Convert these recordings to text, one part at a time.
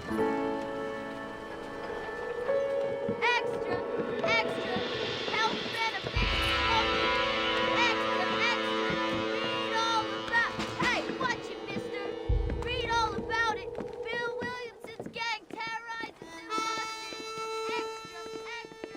Extra, extra, health benefits promoted. Extra, extra, read all about. Hey, watch it, mister. Read all about it. Bill Williamson's gang terrorizes New Boston. Extra, extra.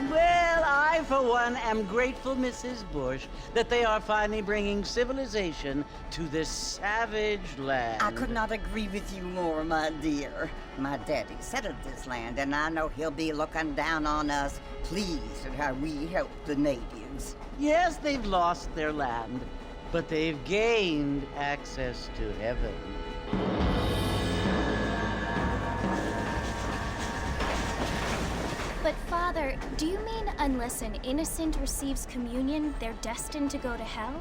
Well, I, for one, am grateful, Mrs. Bush, that they are finally bringing civilization to this savage land. I could not agree with you more, my dear. My daddy settled this land, and I know he'll be looking down on us, pleased at how we help the natives. Yes, they've lost their land, but they've gained access to heaven. But Father, do you mean unless an innocent receives communion, they're destined to go to hell?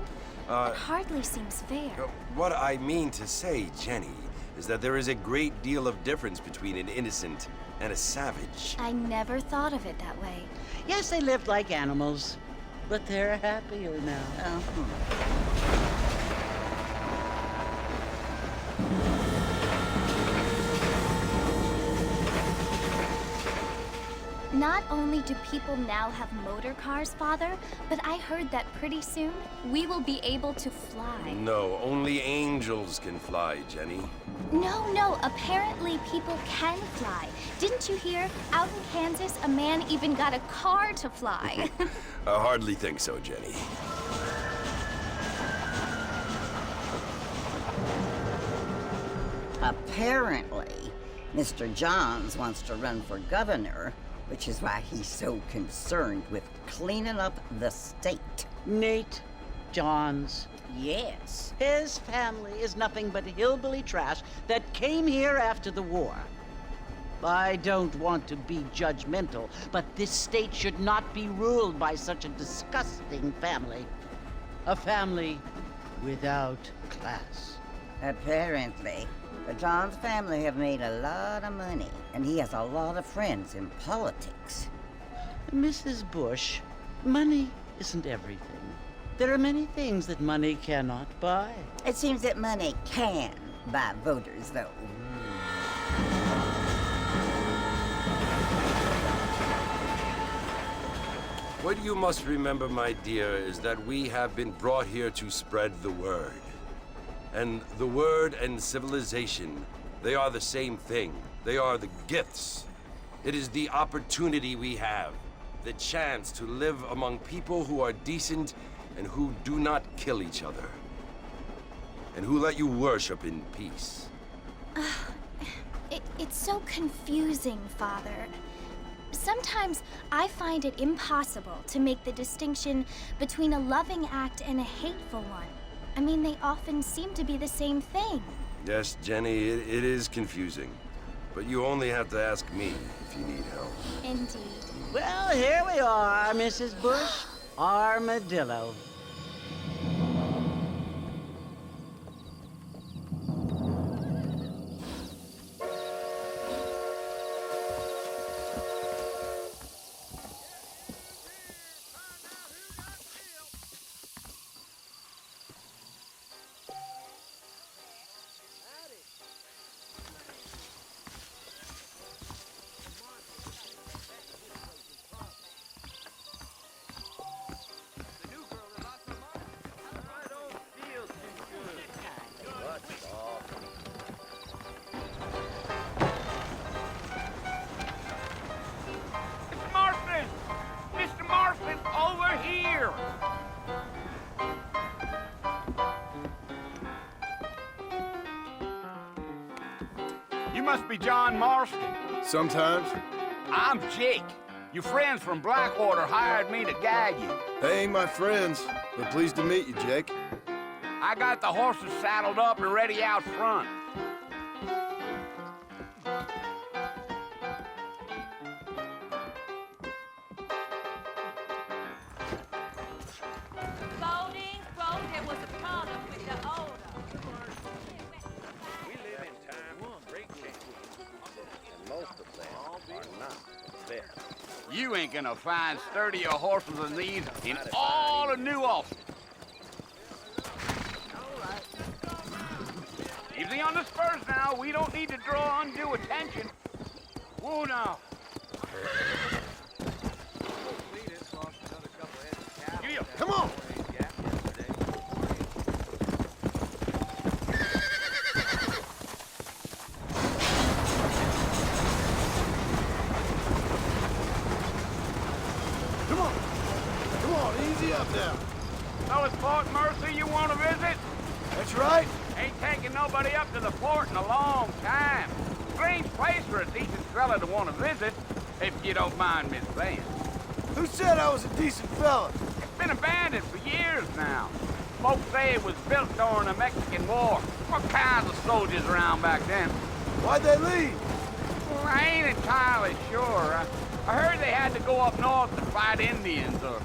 It hardly seems fair. What I mean to say, Jenny, is that there is a great deal of difference between an innocent and a savage. I never thought of it that way. Yes, they lived like animals, but they're happier now. Not only do people now have motor cars, Father, but I heard that pretty soon we will be able to fly. No, only angels can fly, Jenny. No, apparently people can fly. Didn't you hear? Out in Kansas, a man even got a car to fly. I hardly think so, Jenny. Apparently, Mr. Johns wants to run for governor, which is why he's so concerned with cleaning up the state. Nate Johns. Yes. His family is nothing but hillbilly trash that came here after the war. I don't want to be judgmental, but this state should not be ruled by such a disgusting family. A family without class. Apparently. The Johns family have made a lot of money, and he has a lot of friends in politics. Mrs. Bush, money isn't everything. There are many things that money cannot buy. It seems that money can buy voters, though. What you must remember, my dear, is that we have been brought here to spread the word. And the word and civilization, they are the same thing. They are the gifts. It is the opportunity we have, the chance to live among people who are decent and who do not kill each other, and who let you worship in peace. It's so confusing, Father. Sometimes I find it impossible to make the distinction between a loving act and a hateful one. I mean, they often seem to be the same thing. Yes, Jenny, it is confusing. But you only have to ask me if you need help. Indeed. Well, here we are, Mrs. Bush. Armadillo. You must be John Marston. Sometimes. I'm Jake. Your friends from Blackwater hired me to guide you. They ain't my friends, but pleased to meet you, Jake. I got the horses saddled up and ready out front. Voting, there was a problem with the order. We live in times of great change, and most of them are not fair. You ain't gonna find sturdier horses than these in all of New Austin. Easy on the spurs now. We don't need to draw undue attention. Whoa now. Giddy up. Come on! Come on! Come on, easy up now. So it's Fort Mercy you want to visit? That's right. Ain't taking nobody up to the fort in a long time. Strange place for a decent fella to want to visit, if you don't mind me saying. Who said I was a decent fella? It's been abandoned for years now. Folks say it was built during the Mexican War. What kinds of soldiers around back then? Why'd they leave? Well, I ain't entirely sure. I heard they had to go up north to fight Indians, or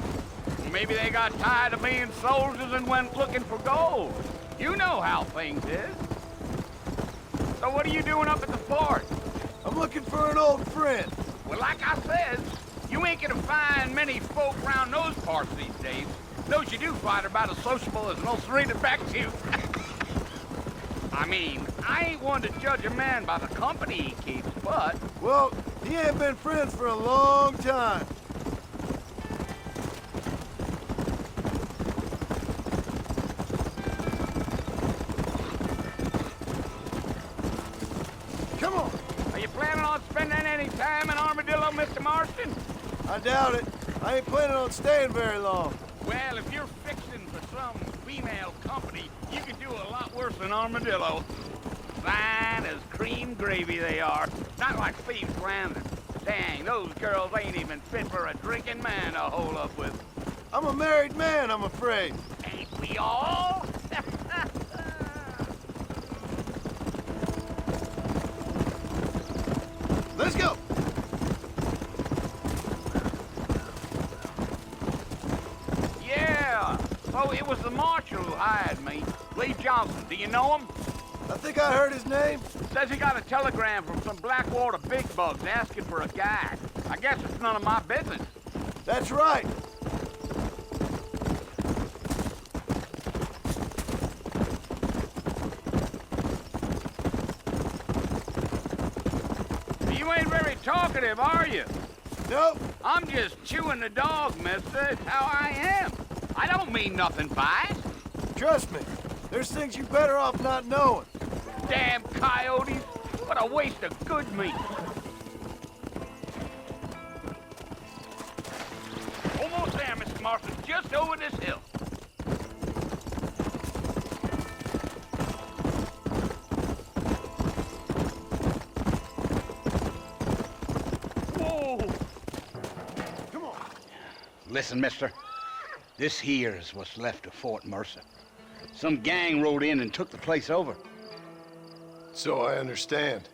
maybe they got tired of being soldiers and went looking for gold. You know how things is. So what are you doing up at the fort? I'm looking for an old friend. Well, like I said, you ain't gonna find many folk around those parts these days. Those you do find are about as sociable as an old serrated back to. I mean, I ain't one to judge a man by the company he keeps, but... Well, he ain't been friends for a long time. Come on. Are you planning on spending any time in Armadillo, Mr. Marston? I doubt it. I ain't planning on staying very long. Well, if you're fixing for some female company, you can do a lot worse than Armadillo. Fine as cream gravy they are. Not like Steve Flanders. Dang, those girls ain't even fit for a drinking man to hole up with. I'm a married man, I'm afraid. Ain't we all? Let's go. Yeah. Oh, it was the marshal who hired me. Lee Johnson. Do you know him? I think I heard his name. Says he got a telegram from some Blackwater big bugs asking for a guide. I guess it's none of my business. That's right. You ain't very talkative, are you? Nope. I'm just chewing the dog, mister. It's how I am. I don't mean nothing by it. Trust me. There's things you better off not knowing. Damn coyotes. What a waste of good meat. Almost there, Mr. Marston. Just over this hill. Whoa! Come on. Listen, mister. This here is what's left of Fort Mercer. Some gang rode in and took the place over. So I understand.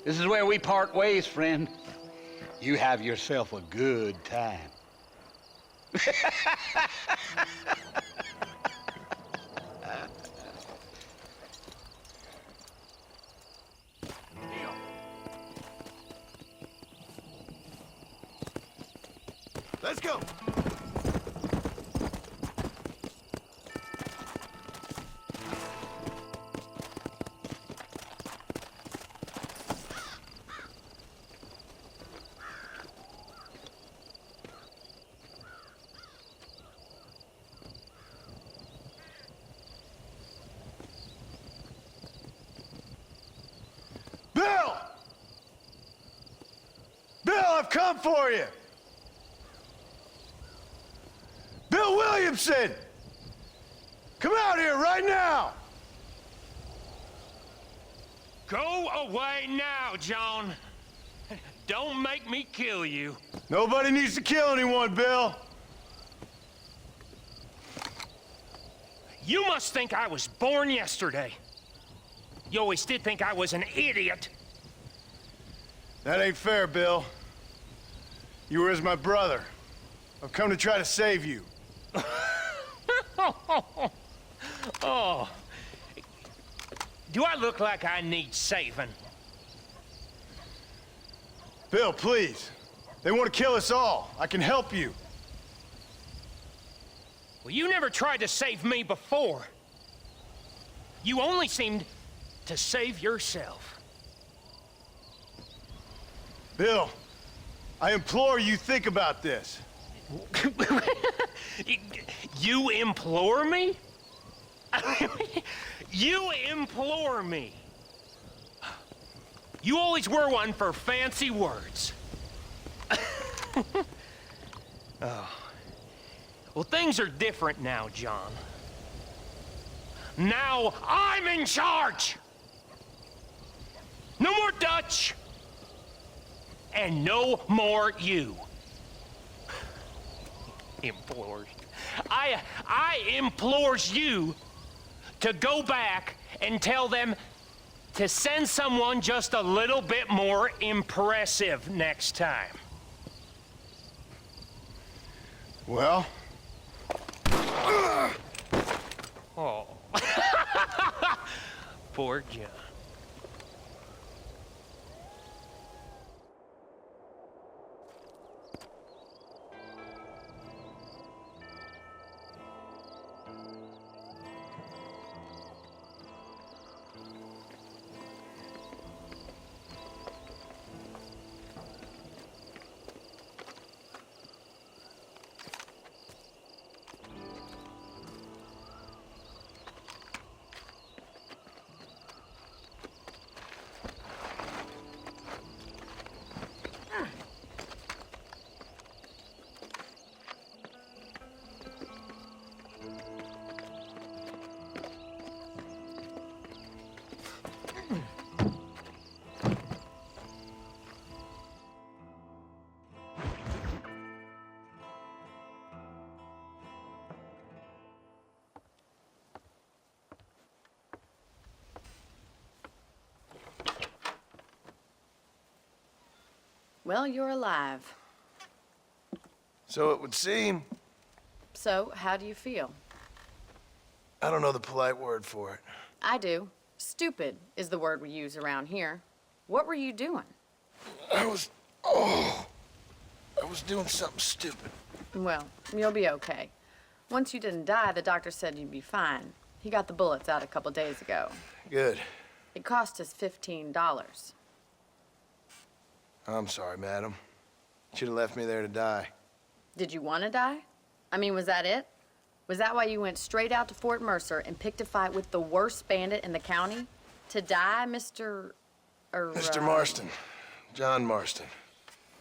This is where we part ways, friend. You have yourself a good time. Let's go. Bill! Bill, I've come for you! Bill Williamson! Come out here right now! Go away now, John. Don't make me kill you. Nobody needs to kill anyone, Bill. You must think I was born yesterday. You always did think I was an idiot. That ain't fair, Bill. You were as my brother. I've come to try to save you. Oh. Do I look like I need saving? Bill, please. They want to kill us all. I can help you. Well, you never tried to save me before. You only seemed to save yourself. Bill, I implore you think about this. You implore me? You implore me. You always were one for fancy words. Oh. Well, things are different now, John. Now I'm in charge! No more Dutch! And no more you. Implores. I implores you to go back and tell them to send someone just a little bit more impressive next time. Well? Oh. Poor John. Well, you're alive. So it would seem. So, how do you feel? I don't know the polite word for it. I do. Stupid is the word we use around here. What were you doing? I was doing something stupid. Well, you'll be okay. Once you didn't die, the doctor said you'd be fine. He got the bullets out a couple days ago. Good. It cost us $15. I'm sorry, madam. Should have left me there to die. Did you want to die? I mean, was that it? Was that why you went straight out to Fort Mercer and picked a fight with the worst bandit in the county? To die, Mr. Mr. Marston. John Marston.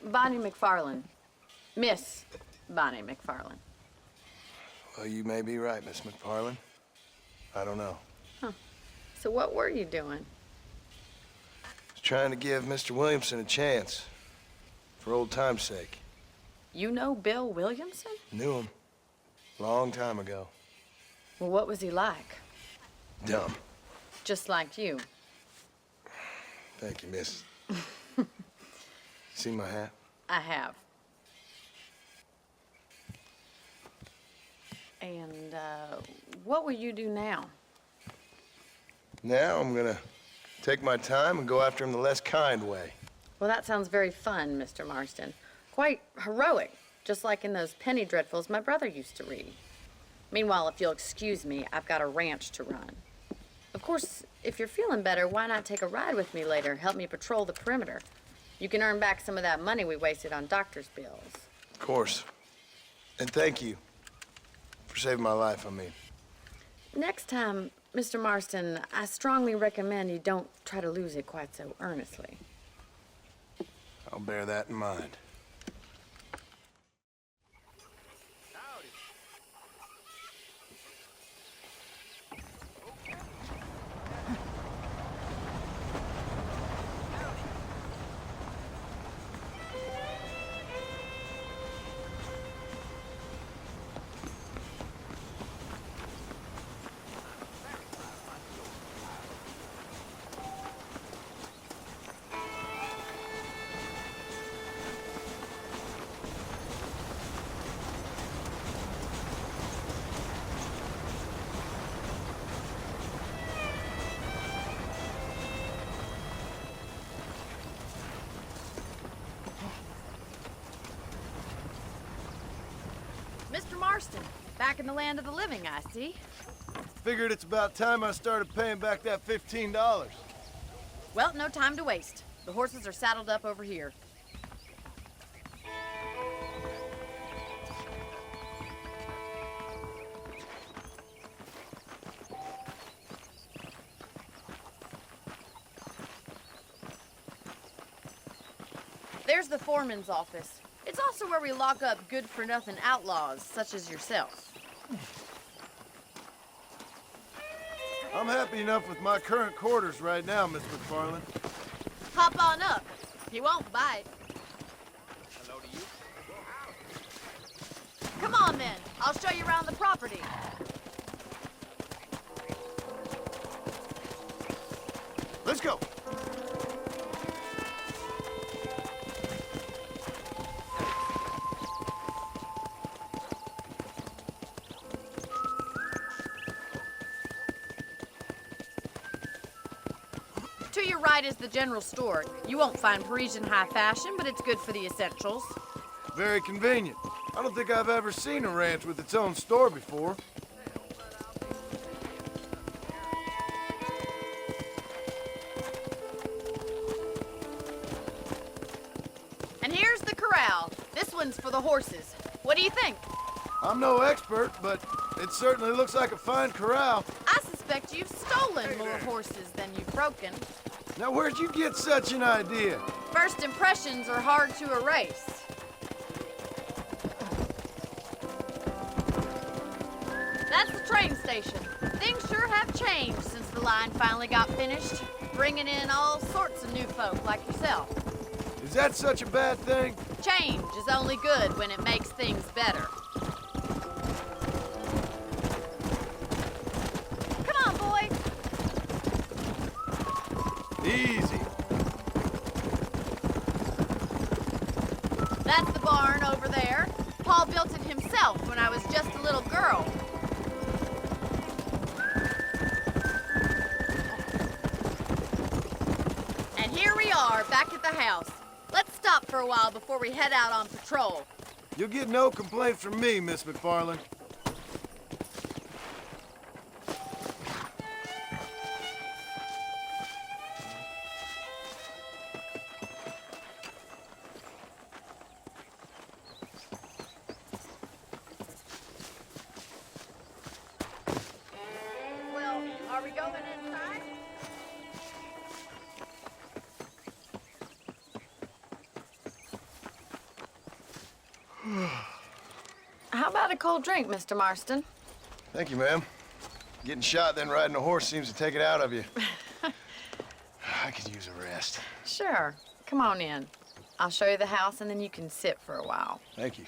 Bonnie McFarland. Miss Bonnie McFarland. Well, you may be right, Miss McFarland. I don't know. Huh. So what were you doing? I was trying to give Mr. Williamson a chance. For old time's sake. You know Bill Williamson? Knew him. Long time ago. Well, what was he like? Dumb. Just like you. Thank you, miss. See my hat? I have. And, what will you do now? Now I'm gonna take my time and go after him the less kind way. Well, that sounds very fun, Mr. Marston. Quite heroic, just like in those penny dreadfuls my brother used to read. Meanwhile, if you'll excuse me, I've got a ranch to run. Of course, if you're feeling better, why not take a ride with me later? Help me patrol the perimeter. You can earn back some of that money we wasted on doctor's bills. Of course. And thank you for saving my life, I mean. Next time, Mr. Marston, I strongly recommend you don't try to lose it quite so earnestly. I'll bear that in mind. Mr. Marston. Back in the land of the living, I see. Figured it's about time I started paying back that $15. Well, no time to waste. The horses are saddled up over here. There's the foreman's office. It's also where we lock up good-for-nothing outlaws, such as yourself. I'm happy enough with my current quarters right now, Miss McFarland. Hop on up. He won't bite. Hello to you. Come on, then. I'll show you around the property. Let's go. To your right is the general store. You won't find Parisian high fashion, but it's good for the essentials. Very convenient. I don't think I've ever seen a ranch with its own store before. And here's the corral. This one's for the horses. What do you think? I'm no expert, but it certainly looks like a fine corral. I suspect you've stolen more horses than you've broken. Now, where'd you get such an idea? First impressions are hard to erase. That's the train station. Things sure have changed since the line finally got finished, bringing in all sorts of new folk like yourself. Is that such a bad thing? Change is only good when it makes things better. Come on, boy. Easy. That's the barn over there. Paul built it himself when I was just a little girl. And here we are, back at the house. Let's stop for a while before we head out on patrol. You'll get no complaints from me, Miss McFarland. Well, are we going inside? How about a cold drink, Mr. Marston? Thank you, ma'am. Getting shot, then riding a horse seems to take it out of you. I could use a rest. Sure. Come on in. I'll show you the house, and then you can sit for a while. Thank you.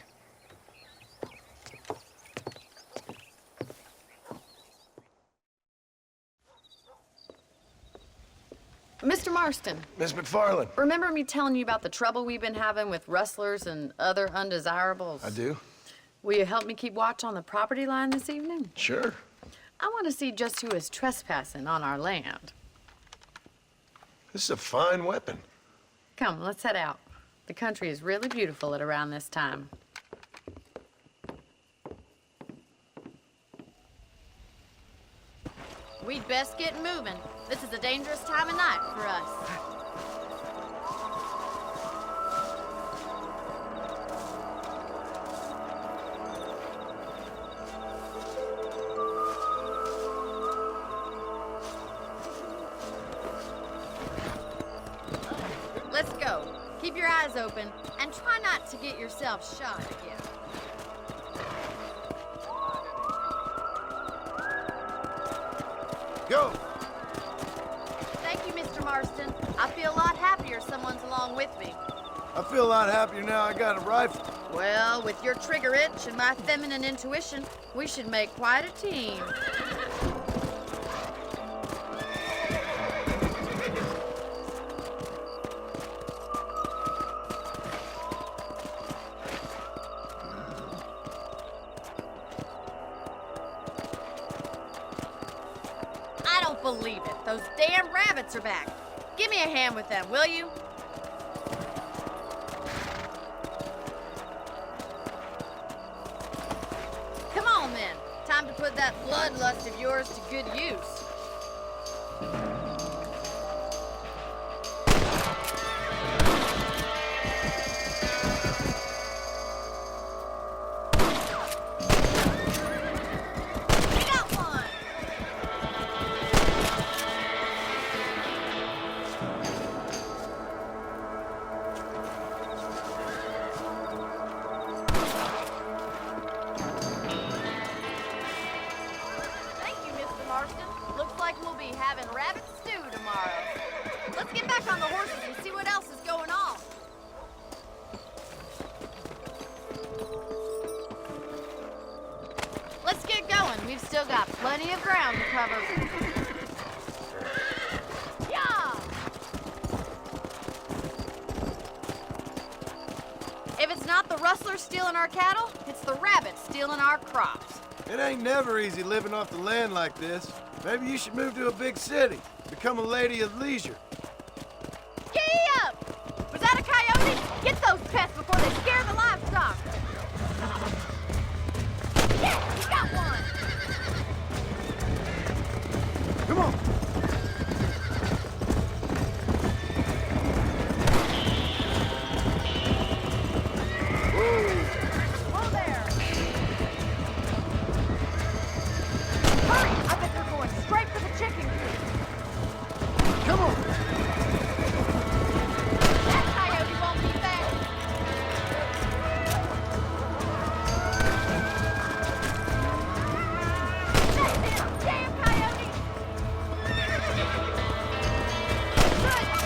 Mr. Marston, Miss McFarland. remember me telling you about the trouble we've been having with rustlers and other undesirables? I do? Will you help me keep watch on the property line this evening? Sure. I want to see just who is trespassing on our land. This is a fine weapon. Come, let's head out. The country is really beautiful at around this time. We'd best get moving. This is a dangerous time of night for us. Let's go. Keep your eyes open and try not to get yourself shot again. Go! Thank you, Mr. Marston. I feel a lot happier someone's along with me. I feel a lot happier now I got a rifle. Well, with your trigger itch and my feminine intuition, we should make quite a team. I don't believe it. Those damn rabbits are back. Give me a hand with them, will you? time to put that bloodlust of yours to good use. Thank you, Mr. Marston. Looks like we'll be having rabbit stew tomorrow. Let's get back on the horses and see what else is going on. Let's get going. We've still got plenty of ground to cover. Yeah! If it's not the rustlers stealing our cattle, it's the rabbits stealing our crops. It ain't never easy living off the land like this. Maybe you should move to a big city. Become a lady of leisure. Giddy up! Was that a coyote? Get those pests before they scare the livestock. Yeah, we got one. Come on. Whoa there. Hurry! I bet they're going straight for the chicken coop. Come on. That coyote won't be back. That's him! Damn coyote! Good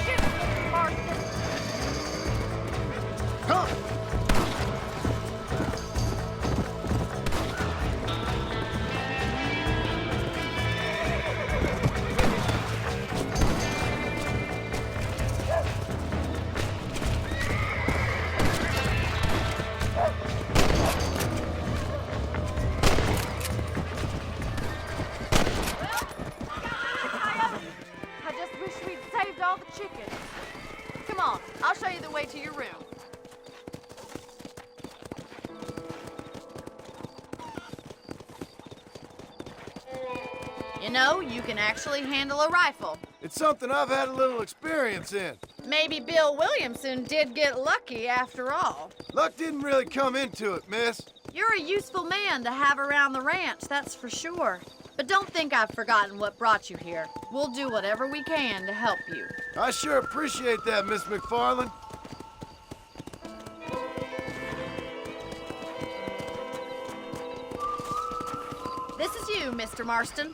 shooting, Mr. Marston. Come. Coyote! I just wish we'd saved all the chickens. Come on, I'll show you the way to your room. You know, you can actually handle a rifle. It's something I've had a little experience in. Maybe Bill Williamson did get lucky after all. Luck didn't really come into it, miss. You're a useful man to have around the ranch, that's for sure. But don't think I've forgotten what brought you here. We'll do whatever we can to help you. I sure appreciate that, Miss McFarland. This is you, Mr. Marston.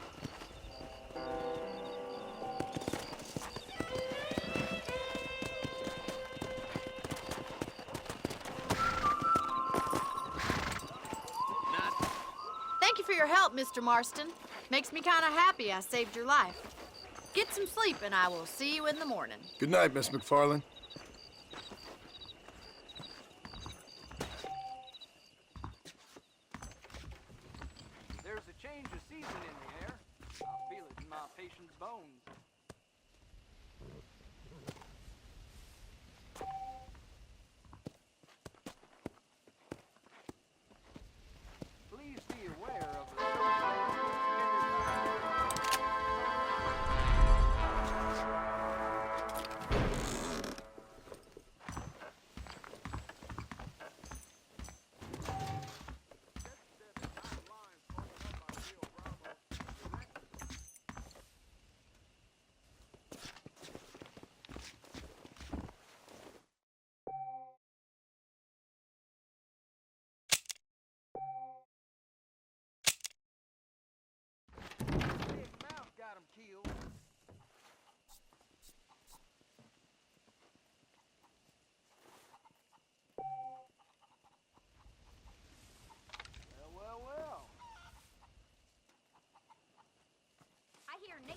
Thank you for your help, Mr. Marston. Makes me kind of happy I saved your life. Get some sleep and I will see you in the morning. Good night, Miss McFarland. There's a change of season in the air. I feel it in my patient's bones.